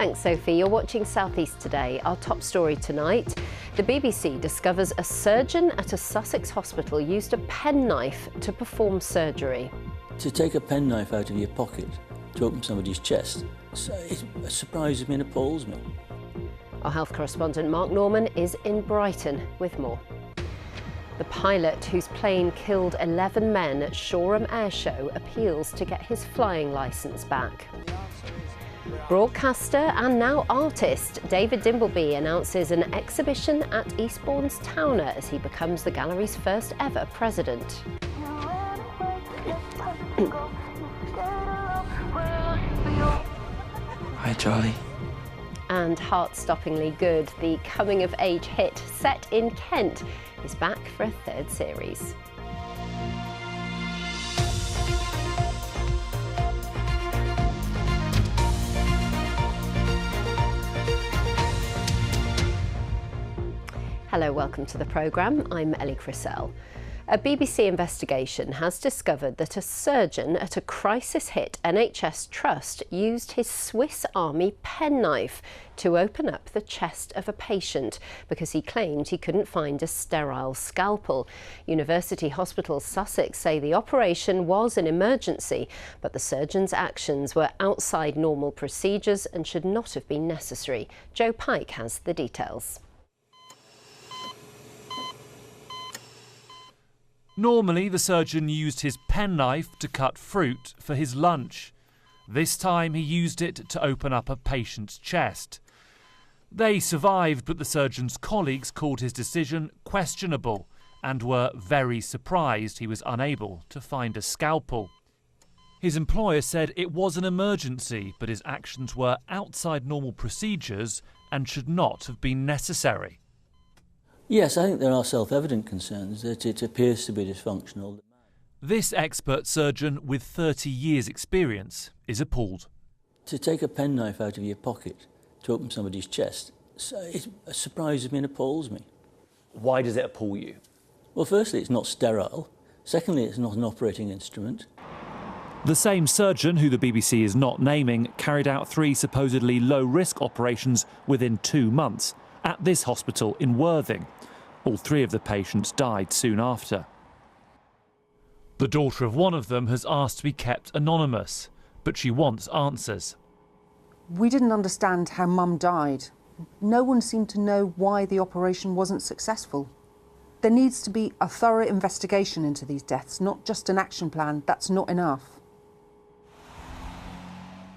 Thanks, Sophie. You're watching South East Today. Our top story tonight, the BBC discovers a surgeon at a Sussex hospital used a penknife to perform surgery. To take a penknife out of your pocket to open somebody's chest, it surprises me and appalls me. Our health correspondent Mark Norman is in Brighton with more. The pilot whose plane killed 11 men at Shoreham Air Show appeals to get his flying licence back. Broadcaster and now artist David Dimbleby announces an exhibition at Eastbourne's Towner as he becomes the gallery's first ever president. Hi, Charlie. And heart-stoppingly good, the coming-of-age hit set in Kent is back for a third series. Hello, welcome to the programme. I'm Ellie Crisell. A BBC investigation has discovered that a surgeon at a crisis-hit NHS trust used his Swiss Army penknife to open up the chest of a patient because he claimed he couldn't find a sterile scalpel. University Hospitals Sussex say the operation was an emergency, but the surgeon's actions were outside normal procedures and should not have been necessary. Joe Pike has the details. Normally, the surgeon used his penknife to cut fruit for his lunch. This time, he used it to open up a patient's chest. They survived, but the surgeon's colleagues called his decision questionable and were very surprised he was unable to find a scalpel. His employer said it was an emergency, but his actions were outside normal procedures and should not have been necessary. Yes, I think there are self-evident concerns that it appears to be dysfunctional. This expert surgeon with 30 years' experience is appalled. To take a penknife out of your pocket to open somebody's chest, it surprises me and appalls me. Why does it appall you? Well, firstly, it's not sterile. Secondly, it's not an operating instrument. The same surgeon, who the BBC is not naming, carried out 3 supposedly low-risk operations within 2 months at this hospital in Worthing. All 3 of the patients died soon after. The daughter of one of them has asked to be kept anonymous, but she wants answers. We didn't understand how Mum died. No one seemed to know why the operation wasn't successful. There needs to be a thorough investigation into these deaths, not just an action plan. That's not enough.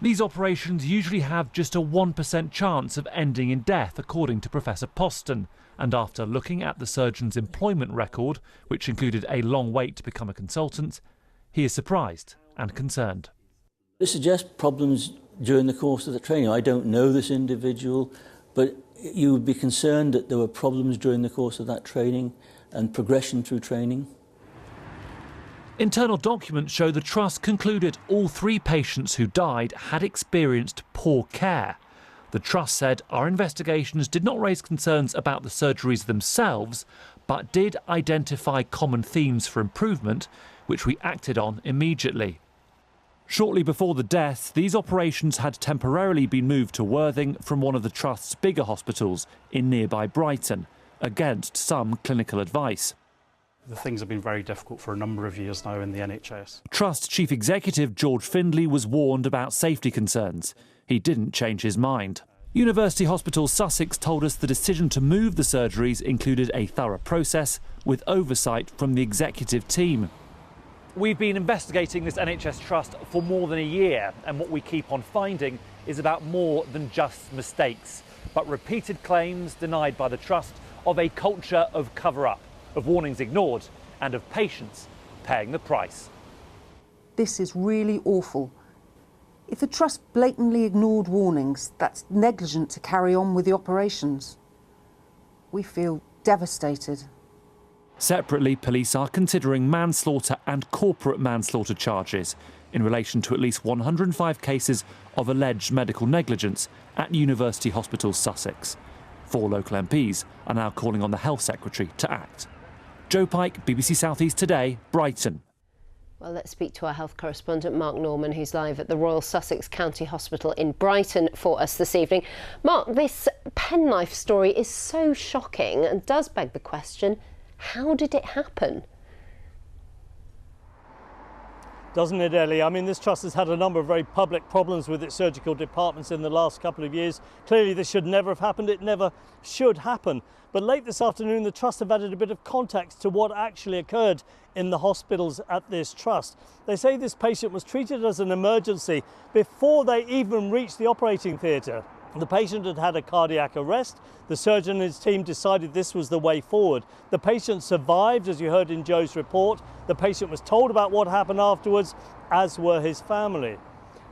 These operations usually have just a 1% chance of ending in death, according to Professor Poston. And after looking at the surgeon's employment record, which included a long wait to become a consultant, he is surprised and concerned. It suggests problems during the course of the training. I don't know this individual, but you would be concerned that there were problems during the course of that training and progression through training. Internal documents show the trust concluded all 3 patients who died had experienced poor care. The trust said our investigations did not raise concerns about the surgeries themselves, but did identify common themes for improvement, which we acted on immediately. Shortly before the deaths, these operations had temporarily been moved to Worthing from one of the trust's bigger hospitals in nearby Brighton, against some clinical advice. The things have been very difficult for a number of years now in the NHS. Trust Chief Executive George Findlay was warned about safety concerns. He didn't change his mind. University Hospitals Sussex told us the decision to move the surgeries included a thorough process with oversight from the executive team. We've been investigating this NHS trust for more than a year, and what we keep on finding is about more than just mistakes, but repeated claims denied by the trust of a culture of cover-up, of warnings ignored, and of patients paying the price. This is really awful. If the trust blatantly ignored warnings, that's negligent to carry on with the operations. We feel devastated. Separately, police are considering manslaughter and corporate manslaughter charges in relation to at least 105 cases of alleged medical negligence at University Hospitals Sussex. 4 local MPs are now calling on the Health Secretary to act. Joe Pike, BBC South East Today, Brighton. Well, let's speak to our health correspondent, Mark Norman, who's live at the Royal Sussex County Hospital in Brighton for us this evening. Mark, this penknife story is so shocking and does beg the question, how did it happen? Doesn't it, Ellie? I mean, this trust has had a number of very public problems with its surgical departments in the last couple of years. Clearly, this should never have happened. It never should happen. But late this afternoon, the trust have added a bit of context to what actually occurred in the hospitals at this trust. They say this patient was treated as an emergency before they even reached the operating theatre. The patient had had a cardiac arrest. The surgeon and his team decided this was the way forward. The patient survived, as you heard in Joe's report. The patient was told about what happened afterwards, as were his family.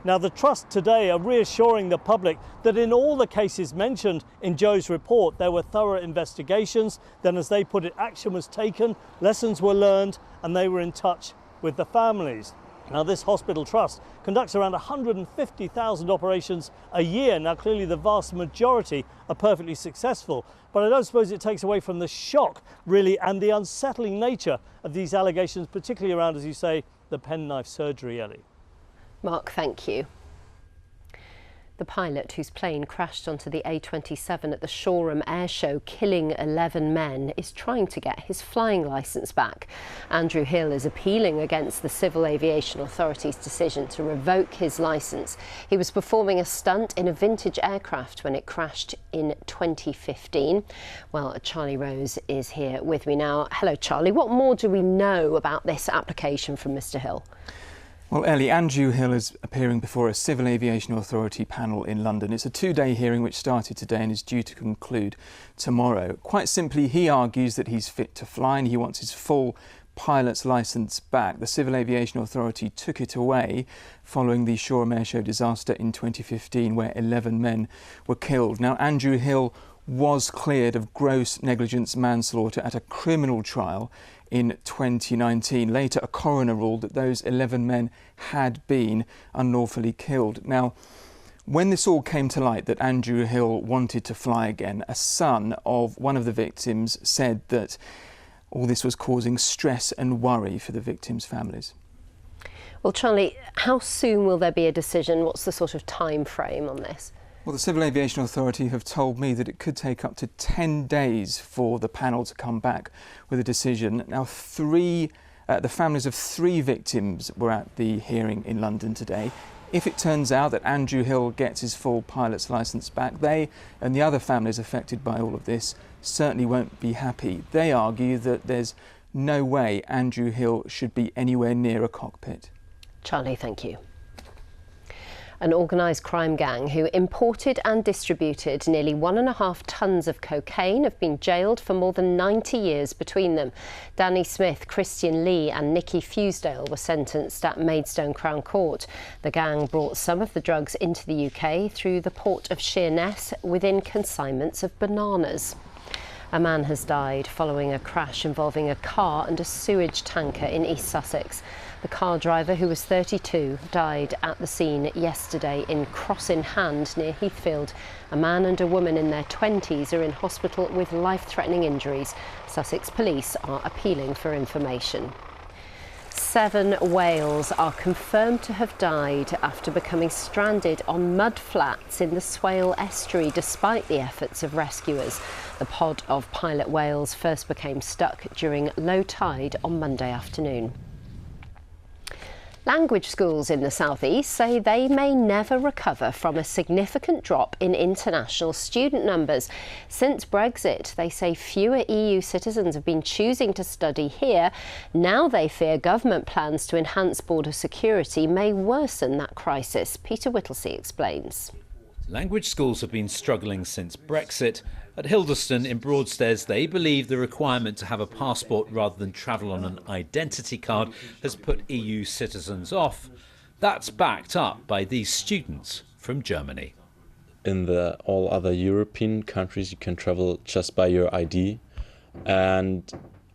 Now, the trust today are reassuring the public that in all the cases mentioned in Joe's report, there were thorough investigations. Then, as they put it, action was taken, lessons were learned, and they were in touch with the families. Now, this hospital trust conducts around 150,000 operations a year. Now, clearly the vast majority are perfectly successful, but I don't suppose it takes away from the shock, really, and the unsettling nature of these allegations, particularly around, as you say, the penknife surgery, Ellie. Mark, thank you. The pilot whose plane crashed onto the A27 at the Shoreham Air Show, killing 11 men, is trying to get his flying licence back. Andrew Hill is appealing against the Civil Aviation Authority's decision to revoke his licence. He was performing a stunt in a vintage aircraft when it crashed in 2015. Well, Charlie Rose is here with me now. Hello, Charlie. What more do we know about this application from Mr. Hill? Well, Ellie, Andrew Hill is appearing before a Civil Aviation Authority panel in London. It's a two-day hearing which started today and is due to conclude tomorrow. Quite simply, he argues that he's fit to fly and he wants his full pilot's licence back. The Civil Aviation Authority took it away following the Shoreham Air Show disaster in 2015 where 11 men were killed. Now, Andrew Hill was cleared of gross negligence manslaughter at a criminal trial in 2019. Later, a coroner ruled that those 11 men had been unlawfully killed. Now, when this all came to light that Andrew Hill wanted to fly again, a son of one of the victims said that all this was causing stress and worry for the victims' families. Well, Charlie, how soon will there be a decision? What's the sort of time frame on this? Well, the Civil Aviation Authority have told me that it could take up to 10 days for the panel to come back with a decision. Now, the families of 3 victims were at the hearing in London today. If it turns out that Andrew Hill gets his full pilot's licence back, they and the other families affected by all of this certainly won't be happy. They argue that there's no way Andrew Hill should be anywhere near a cockpit. Charlie, thank you. An organised crime gang who imported and distributed nearly 1.5 tonnes of cocaine have been jailed for more than 90 years between them. Danny Smith, Christian Lee and Nicky Fusedale were sentenced at Maidstone Crown Court. The gang brought some of the drugs into the UK through the port of Sheerness within consignments of bananas. A man has died following a crash involving a car and a sewage tanker in East Sussex. The car driver, who was 32, died at the scene yesterday in Cross in Hand near Heathfield. A man and a woman in their 20s are in hospital with life-threatening injuries. Sussex police are appealing for information. 7 whales are confirmed to have died after becoming stranded on mud flats in the Swale estuary despite the efforts of rescuers. The pod of pilot whales first became stuck during low tide on Monday afternoon. Language schools in the southeast say they may never recover from a significant drop in international student numbers. Since Brexit, they say fewer EU citizens have been choosing to study here. Now they fear government plans to enhance border security may worsen that crisis. Peter Whittlesey explains. Language schools have been struggling since Brexit. At Hildeston in Broadstairs, they believe the requirement to have a passport rather than travel on an identity card has put EU citizens off. That's backed up by these students from Germany. In all other European countries, you can travel just by your ID. And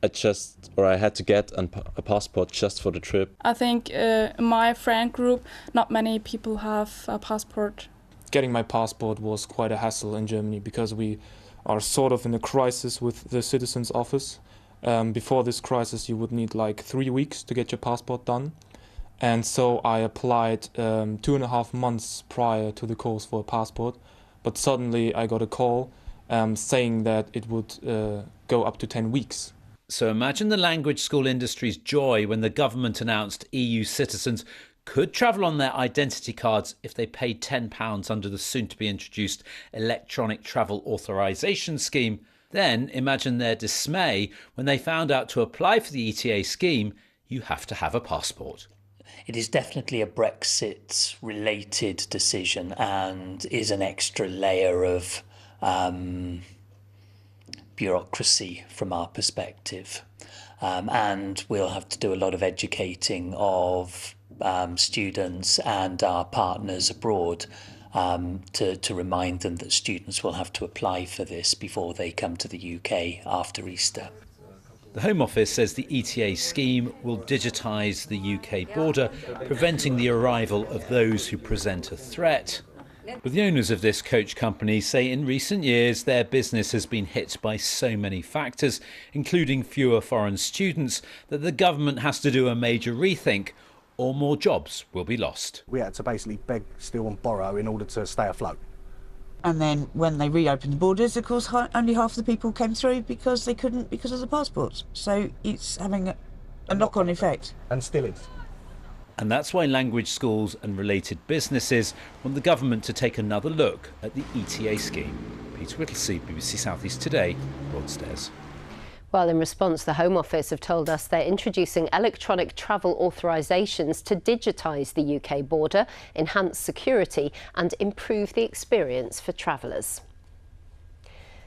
I had to get a passport just for the trip. I think in my friend group, not many people have a passport. Getting my passport was quite a hassle in Germany because we are sort of in a crisis with the citizens' office. Before this crisis, you would need like 3 weeks to get your passport done. And so I applied 2.5 months prior to the course for a passport, but suddenly I got a call saying that it would go up to 10 weeks. So imagine the language school industry's joy when the government announced EU citizens could travel on their identity cards if they paid £10 under the soon-to-be-introduced electronic travel authorisation scheme. Then imagine their dismay when they found out to apply for the ETA scheme, you have to have a passport. It is definitely a Brexit-related decision and is an extra layer of bureaucracy from our perspective. And we'll have to do a lot of educating of students and our partners abroad to remind them that students will have to apply for this before they come to the UK after Easter. The Home Office says the ETA scheme will digitise the UK border, preventing the arrival of those who present a threat. But the owners of this coach company say in recent years their business has been hit by so many factors, including fewer foreign students, that the government has to do a major rethink, or more jobs will be lost. We had to basically beg, steal and borrow in order to stay afloat. And then when they reopened the borders, of course, only half the people came through because they couldn't because of the passports. So it's having a knock-on effect. And still is. And that's why language schools and related businesses want the government to take another look at the ETA scheme. Peter Whittlesey, BBC South East Today, Broadstairs. Well, in response, the Home Office have told us they're introducing electronic travel authorisations to digitise the UK border, enhance security and improve the experience for travellers.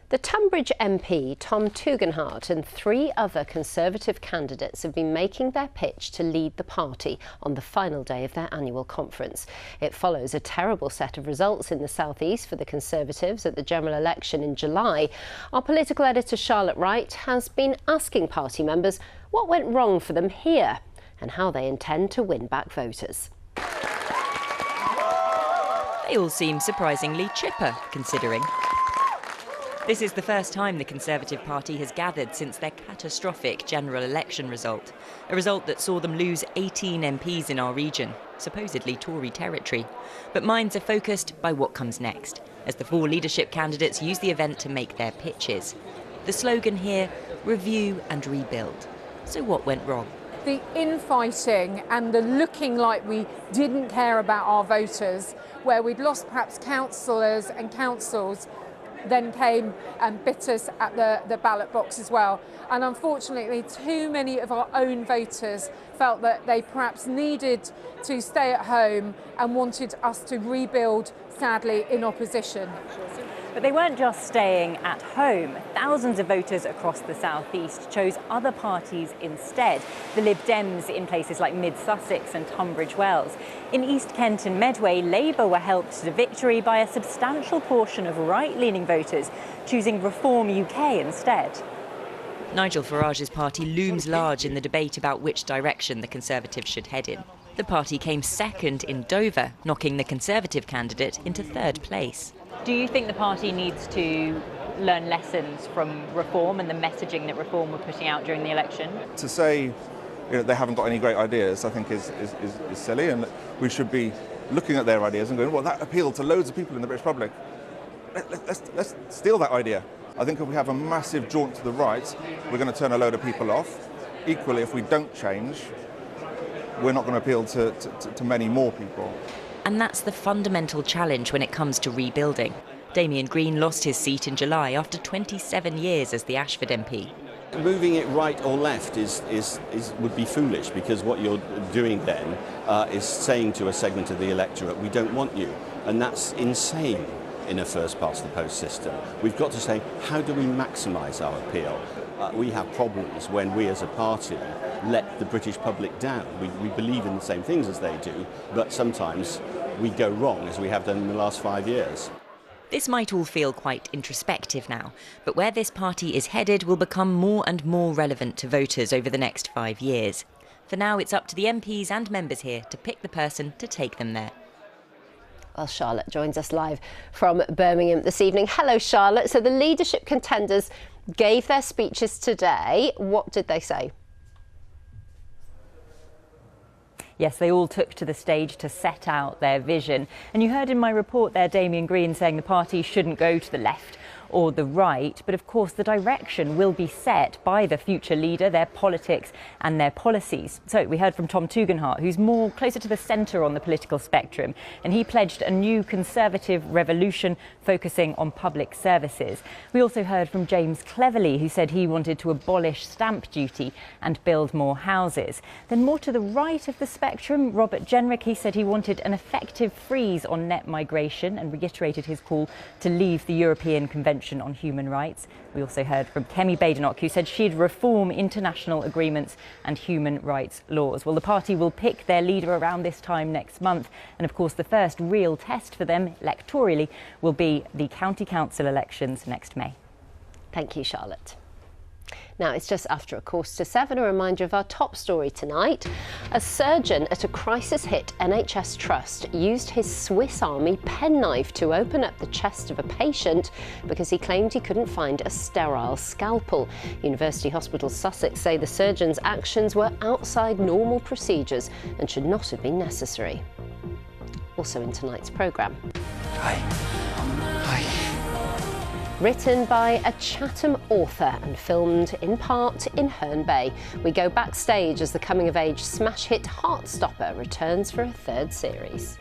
The Tunbridge MP, Tom Tugendhat, and 3 other Conservative candidates have been making their pitch to lead the party on the final day of their annual conference. It follows a terrible set of results in the South East for the Conservatives at the general election in July. Our political editor Charlotte Wright has been asking party members what went wrong for them here and how they intend to win back voters. They all seem surprisingly chipper, considering. This is the first time the Conservative Party has gathered since their catastrophic general election result, a result that saw them lose 18 MPs in our region, supposedly Tory territory. But minds are focused by what comes next, as the 4 leadership candidates use the event to make their pitches. The slogan here, review and rebuild. So what went wrong? The infighting and the looking like we didn't care about our voters, where we'd lost perhaps councillors and councils, then came and bit us at the ballot box as well. And unfortunately, too many of our own voters felt that they perhaps needed to stay at home and wanted us to rebuild, sadly, in opposition. But they weren't just staying at home. Thousands of voters across the South East chose other parties instead. The Lib Dems in places like Mid-Sussex and Tunbridge Wells. In East Kent and Medway, Labour were helped to victory by a substantial portion of right-leaning voters choosing Reform UK instead. Nigel Farage's party looms large in the debate about which direction the Conservatives should head in. The party came second in Dover, knocking the Conservative candidate into 3rd place. Do you think the party needs to learn lessons from Reform and the messaging that Reform were putting out during the election? To say they haven't got any great ideas, I think is silly, and we should be looking at their ideas and going, well, that appealed to loads of people in the British public. Let's steal that idea. I think if we have a massive jaunt to the right, we're going to turn a load of people off. Equally, if we don't change, we're not going to appeal to many more people. And that's the fundamental challenge when it comes to rebuilding. Damien Green lost his seat in July after 27 years as the Ashford MP. Moving it right or left would be foolish, because what you're doing then is saying to a segment of the electorate, we don't want you. And that's insane in a first-past-the-post system. We've got to say, how do we maximise our appeal? We have problems when we as a party let the British public down. We believe in the same things as they do, but sometimes we go wrong, as we have done in the last 5 years. This might all feel quite introspective now, but where this party is headed will become more and more relevant to voters over the next 5 years. For now, it's up to the MPs and members here to pick the person to take them there. Well, Charlotte joins us live from Birmingham this evening. Hello, Charlotte. So the leadership contenders gave their speeches today. What did they say? Yes, they all took to the stage to set out their vision. And you heard in my report there Damien Green saying the party shouldn't go to the left or the right, but of course the direction will be set by the future leader, their politics and their policies. So we heard from Tom Tugendhat, who's more closer to the centre on the political spectrum, and he pledged a new conservative revolution focusing on public services. We also heard from James Cleverly, who said he wanted to abolish stamp duty and build more houses. Then more to the right of the spectrum, Robert Jenrick, he said he wanted an effective freeze on net migration and reiterated his call to leave the European Convention on Human Rights. We also heard from Kemi Badenoch, who said she'd reform international agreements and human rights laws. Well, the party will pick their leader around this time next month. And of course, the first real test for them electorally will be the county council elections next May. Thank you, Charlotte. Now, it's just after 7:15, a reminder of our top story tonight. A surgeon at a crisis-hit NHS trust used his Swiss Army penknife to open up the chest of a patient because he claimed he couldn't find a sterile scalpel. University Hospital Sussex say the surgeon's actions were outside normal procedures and should not have been necessary. Also in tonight's programme. Written by a Chatham author and filmed in part in Herne Bay. We go backstage as the coming-of-age smash hit Heartstopper returns for a third series.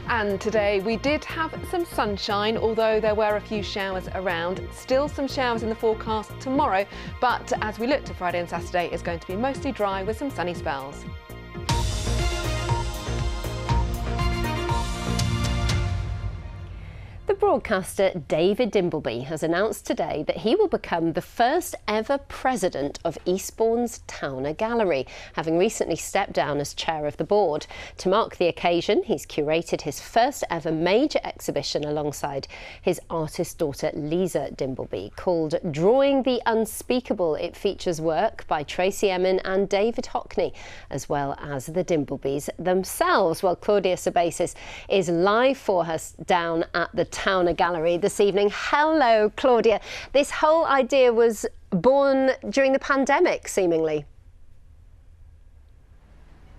And today we did have some sunshine, although there were a few showers around. Still some showers in the forecast tomorrow, but as we look to Friday and Saturday, it's going to be mostly dry with some sunny spells. The broadcaster David Dimbleby has announced today that he will become the first ever president of Eastbourne's Towner Gallery, having recently stepped down as chair of the board. To mark the occasion, he's curated his first ever major exhibition alongside his artist daughter Lisa Dimbleby, called Drawing the Unspeakable. It features work by Tracy Emin and David Hockney, as well as the Dimblebys themselves. Well, Claudia Sabasis is live for us down at the Towner Gallery this evening. Hello, Claudia. This whole idea was born during the pandemic, seemingly.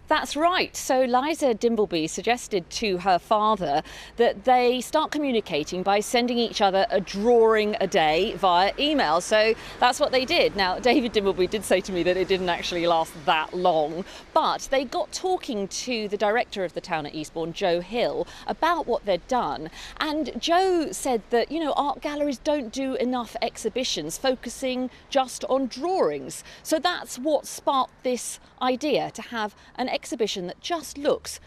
That's right. So Liza Dimbleby suggested to her father that they start communicating by sending each other a drawing a day via email. So that's what they did. Now, David Dimbleby did say to me that it didn't actually last that long, but they got talking to the director of the town at Eastbourne, Joe Hill, about what they'd done. And Joe said that, you know, art galleries don't do enough exhibitions focusing just on drawings. So that's what sparked this idea to have an exhibition that just looks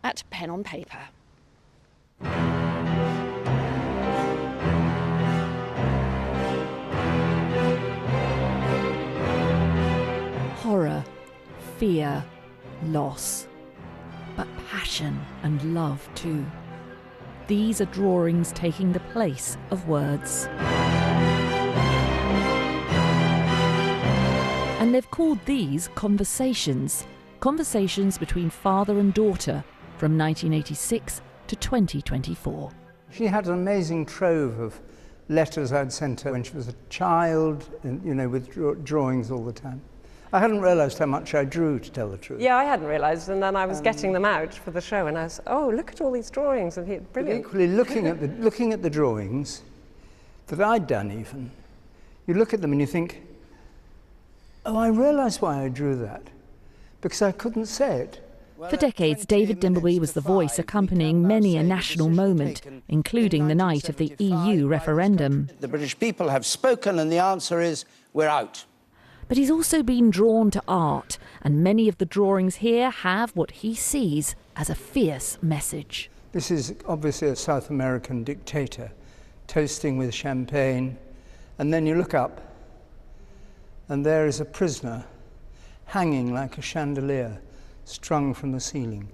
at pen on paper. Horror, fear, loss, but passion and love too. These are drawings taking the place of words. And they've called these conversations. Conversations between father and daughter from 1986 to 2024. She had an amazing trove of letters I'd sent her when she was a child, and, you know, with drawings all the time. I hadn't realised how much I drew, to tell the truth. Yeah, I hadn't realised, and then I was getting them out for the show, and I was, oh, look at all these drawings, and brilliant. But equally, looking at the drawings that I'd done even, you look at them and you think, oh, I realise why I drew that, because I couldn't say it. For decades, David Dimbleby was the voice accompanying many a national moment, including the night of the EU referendum. The British people have spoken, and the answer is, we're out. But he's also been drawn to art, and many of the drawings here have what he sees as a fierce message. This is obviously a South American dictator toasting with champagne, and then you look up, and there is a prisoner hanging like a chandelier strung from the ceiling.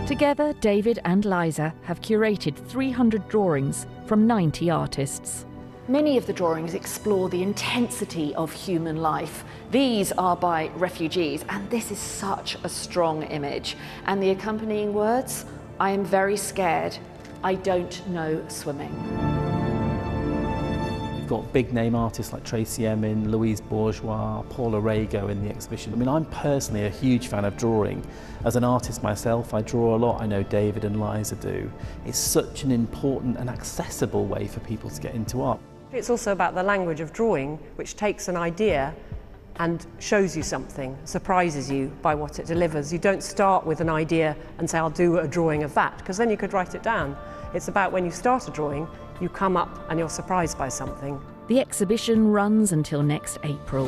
Together, David and Liza have curated 300 drawings from 90 artists. Many of the drawings explore the intensity of human life. These are by refugees, and this is such a strong image. And the accompanying words, I am very scared, I don't know swimming. got big name artists like Tracy Emin, Louise Bourgeois, Paula Rego in the exhibition. I mean, I'm personally a huge fan of drawing. As an artist myself, I draw a lot. I know David and Liza do. It's such an important and accessible way for people to get into art. It's also about the language of drawing, which takes an idea and shows you something, surprises you by what it delivers. You don't start with an idea and say, I'll do a drawing of that, because then you could write it down. It's about when you start a drawing, you come up and you're surprised by something. The exhibition runs until next April.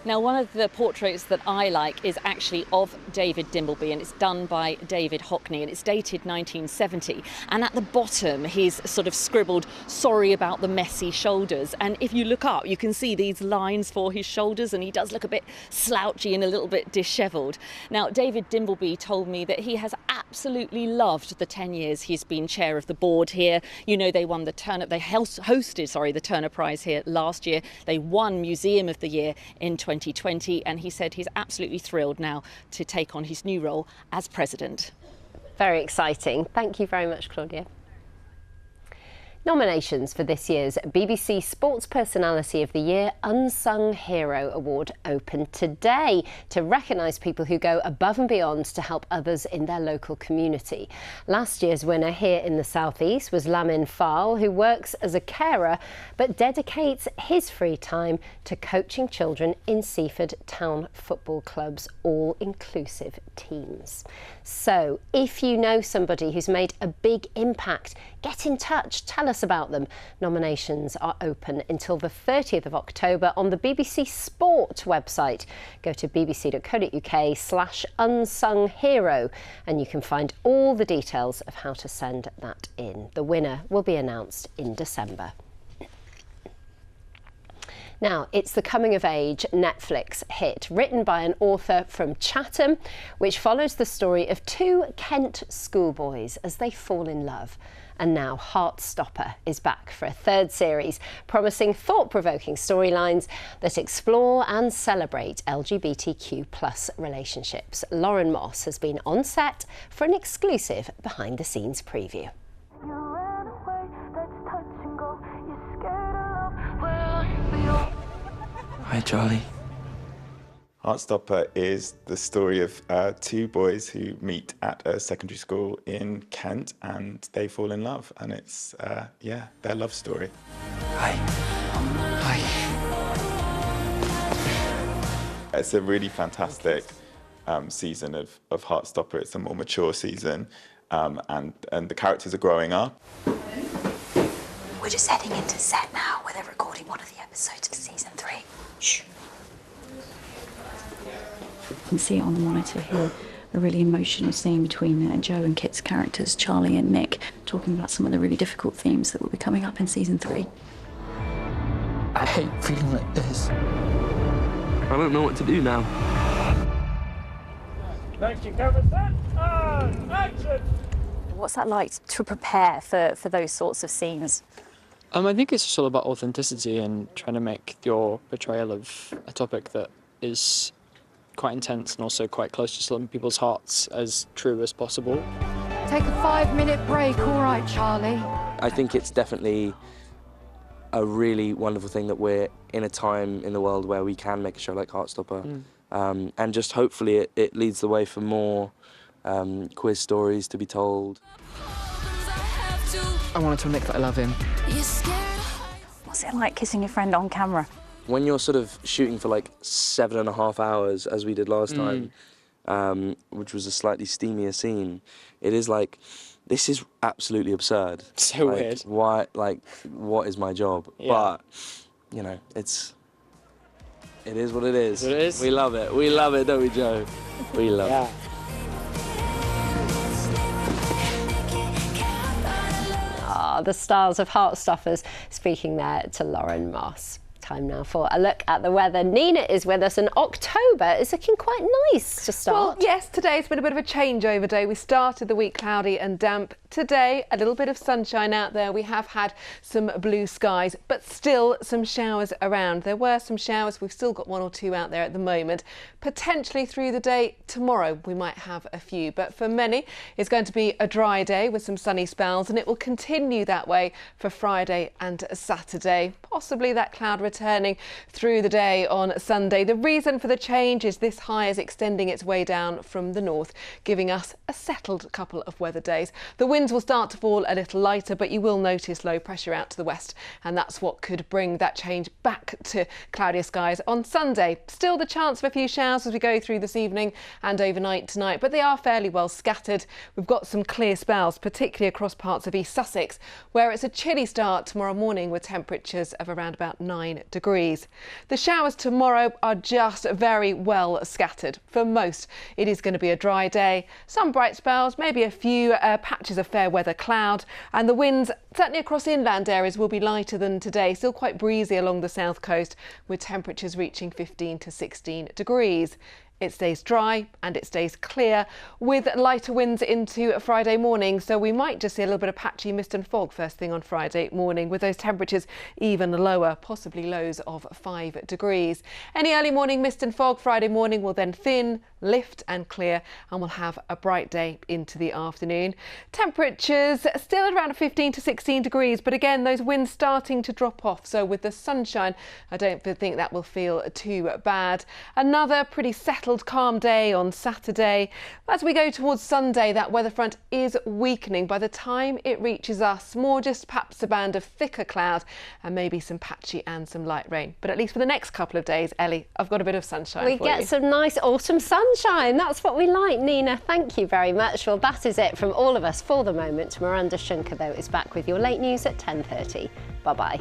Now, one of the portraits that I like is actually of David Dimbleby, and it's done by David Hockney, and it's dated 1970. And at the bottom, he's sort of scribbled, sorry about the messy shoulders. And if you look up, you can see these lines for his shoulders, and he does look a bit slouchy and a little bit dishevelled. Now, David Dimbleby told me that he has absolutely loved the 10 years he's been chair of the board here. You know, they won the Turner, they hosted the Turner Prize here last year. They won Museum of the Year in 2020, and he said he's absolutely thrilled now to take on his new role as president. Very exciting. Thank you very much, Claudia. Nominations for this year's BBC Sports Personality of the Year Unsung Hero Award open today to recognise people who go above and beyond to help others in their local community. Last year's winner here in the South East was Lamin Fall, who works as a carer but dedicates his free time to coaching children in Seaford Town Football Club's all-inclusive teams. So, if you know somebody who's made a big impact, get in touch, tell us about them. Nominations are open until the 30th of October on the BBC Sport website. Go to bbc.co.uk/unsunghero and you can find all the details of how to send that in. The winner will be announced in December. Now, it's the coming-of-age Netflix hit, written by an author from Chatham, which follows the story of two Kent schoolboys as they fall in love. And now Heartstopper is back for a third series, promising thought-provoking storylines that explore and celebrate LGBTQ+ relationships. Lauren Moss has been on set for an exclusive behind-the-scenes preview. Hi, Charlie. Heartstopper is the story of two boys who meet at a secondary school in Kent and they fall in love, and it's, their love story. Hi. Hi. It's a really fantastic season of Heartstopper. It's a more mature season, and the characters are growing up. We're just heading into set now where they're recording one of the episodes of season 3. Shh. You can see it on the monitor here, a really emotional scene between Joe and Kit's characters, Charlie and Nick, talking about some of the really difficult themes that will be coming up in season 3. I hate feeling like this. I don't know what to do now. Thank you, camera set, and action! What's that like to prepare for those sorts of scenes? I think it's just all about authenticity and trying to make your portrayal of a topic that is quite intense and also quite close to some people's hearts as true as possible. Take a 5-minute break, all right, Charlie? I think it's definitely a really wonderful thing that we're in a time in the world where we can make a show like Heartstopper. And just hopefully it leads the way for more queer stories to be told. I want to tell Nick that I love him. What's it like kissing your friend on camera? When you're sort of shooting for like 7.5 hours, as we did last time, which was a slightly steamier scene, it is like, this is absolutely absurd. So like, weird. Why, like, what is my job? Yeah. But, you know, it is what it is. It is. We love it. We love it, don't we, Joe? We love it. The stars of Heartstoppers speaking there to Lauren Moss. Time now for a look at the weather. Nina is with us, and October is looking quite nice to start. Well, yes, today's been a bit of a changeover day. We started the week cloudy and damp. Today, a little bit of sunshine out there. We have had some blue skies, but still some showers around. There were some showers. We've still got 1 or 2 out there at the moment. Potentially through the day tomorrow, we might have a few. But for many, it's going to be a dry day with some sunny spells, and it will continue that way for Friday and Saturday. Possibly that cloud returning through the day on Sunday. The reason for the change is this high is extending its way down from the north, giving us a settled couple of weather days. The winds will start to fall a little lighter, but you will notice low pressure out to the west, and that's what could bring that change back to cloudier skies on Sunday. Still the chance of a few showers as we go through this evening and overnight tonight, but they are fairly well scattered. We've got some clear spells, particularly across parts of East Sussex, where it's a chilly start tomorrow morning with temperatures of around about 9 degrees. The showers tomorrow are just very well scattered. For most, it is going to be a dry day. Some bright spells, maybe a few patches of fair weather cloud, and the winds certainly across inland areas will be lighter than today. Still quite breezy along the south coast, with temperatures reaching 15 to 16 degrees. It stays dry and it stays clear with lighter winds into Friday morning, so we might just see a little bit of patchy mist and fog first thing on Friday morning, with those temperatures even lower, possibly lows of 5 degrees. Any early morning mist and fog Friday morning will then thin, lift and clear, and we'll have a bright day into the afternoon. Temperatures still at around 15 to 16 degrees, but again those winds starting to drop off, so with the sunshine I don't think that will feel too bad. Another pretty settled calm day on Saturday. As we go towards Sunday, that weather front is weakening. By the time it reaches us, more just perhaps a band of thicker cloud and maybe some patchy and some light rain. But at least for the next couple of days, Ellie, I've got a bit of sunshine for you. We get some nice autumn sunshine. That's what we like. Nina, thank you very much. Well, that is it from all of us for the moment. Miranda Shunker, though, is back with your late news at 10:30. Bye-bye.